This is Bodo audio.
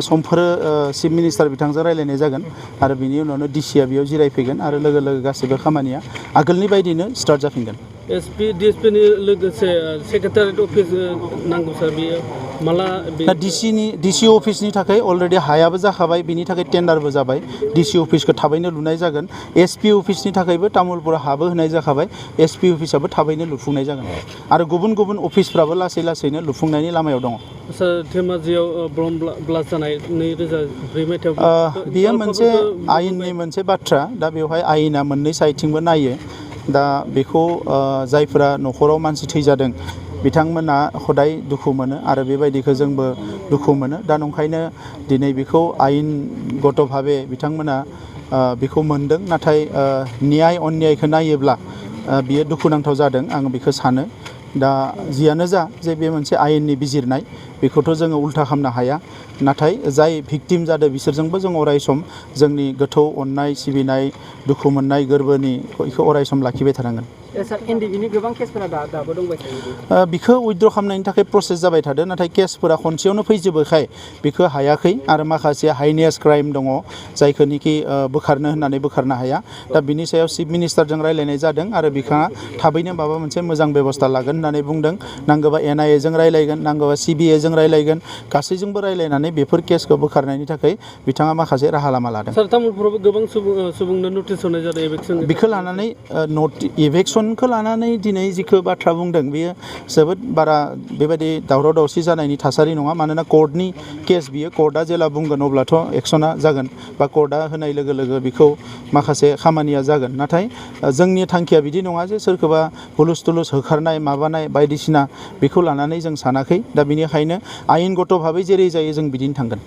समफोरो चिफ मिनिस्टार बिथांजों रायलायनाय जागोन आरो बिनि उनावनो डिसिआ बेयाव जिरायफैगोन आरो लोगो लोगो गासैबो खामानिया आगोलनि बायदिनो स्टार्ट जाफिनगोन। एसपी डीएसपी नि लोगोसे सेक्रेटारियेट अफिस नांगौ सार बेयो माला दा डिसि अफिसनि थाखाय अलरेडि हायाबो जाखाबाय बिनि थाखाय टेन्डारबो जाबाय डिसि अफिसखौ थाबैनो लुनाय जागोन एसपी अफिसनि थाखायबो तामुलपुराव हाबो होनाय जाखाबाय एसपी अफिसाबो थाबैनो लुफुंनाय जागोन आरो गुबुन गुबुन अफिसफ्राबो लासै लासैनो लुफुंनायनि लामायाव दङ। सार धेमाजियाव बम ब्लास्ट जानाय 2004 मायथाइयाव बेयो मोनसे आयेननि मोनसे बाथ्रा दा बेवहाय आयेना मोननै साइडथिंबो नायो दा बेखौ जायफोरा न'खराव मानसि थैजादों बिथांमोना हदाय दुखु मोनो आरो बेबायदिखौ जोंबो दुखु मोनो दा नंखायनो दिनै बेखौ आयेनगत भाबे बिथांमोना बेखौ मोनदों नाथाय न्याय अन्यायखौ नायोब्ला बियो दुखुनांथाव जादों आं बेखौ सानो दा जियानो जा जे बे मोनसे आयेननि बिजिरनाय बेखौथ' जोङो उल्था खालामनो हाया नाथाय जाय भिक्टिम जादों बिसोरजोंबो जों अरायसम जोंनि गोथौ अननाय सिबिनाय दुखु मोननाय गोरबोनि बेखौ अरायसम लाखिबाय थानांगोन। सार एनडिबिनि गोबां केसफोरा दाबो दंबाय थायो बिखौ उइथड्र खालामनायनि थाखाय प्रसेस जाबाय थादों नाथाय केसफोरा खनसेयावनो फैजोबोखाय बेखौ हायाखै आरो माखासे हाइनेस क्राइम दङ जायखौनिखि बोखारनो होननानै बोखारनो हाया दा बिनि सायाव चिफ मिनिस्टारजों रायलायनाय जादों आरो बिथाङा थाबैनो माबा मोनसे मोजां बेबस्था लागोन होननानै बुंदों नांगौबा NIA जों रायलायगोन नांगौबा CBI जों रायलायगोन गासैजोंबो रायलायनानै बेफोर केसखौ बोखारनायनि थाखाय बिथाङा माखासे राहा लामा लादों। सार तामुलपुरावबो गोबां सुबुंनो नोटिस होनाय जादों इभिक्सन बेखौ लानानै इभिक्सनखौ लानानै दिनै जिखौ बाथ्रा बुंदों बेयो जोबोद बारा बेबायदि दावराव दावसि जानायनि थासारि नङा मानोना कर्टनि केस बियो कर्टआ जेला बुंगोन अब्लाथ' एक्सना जागोन बा कर्टआ होनाय लोगो लोगो बेखौ माखासे खामानिया जागोन नाथाय जोंनि थांखिया बिदि नङा जे सोरखौबा हुलुस थुलुस होखारनाय माबानाय बायदिसिना बेखौ लानानै जों सानाखै दा बेनिखायनो आयेनगत भाबै जेरै जायो जों बिदिनो थांगोन।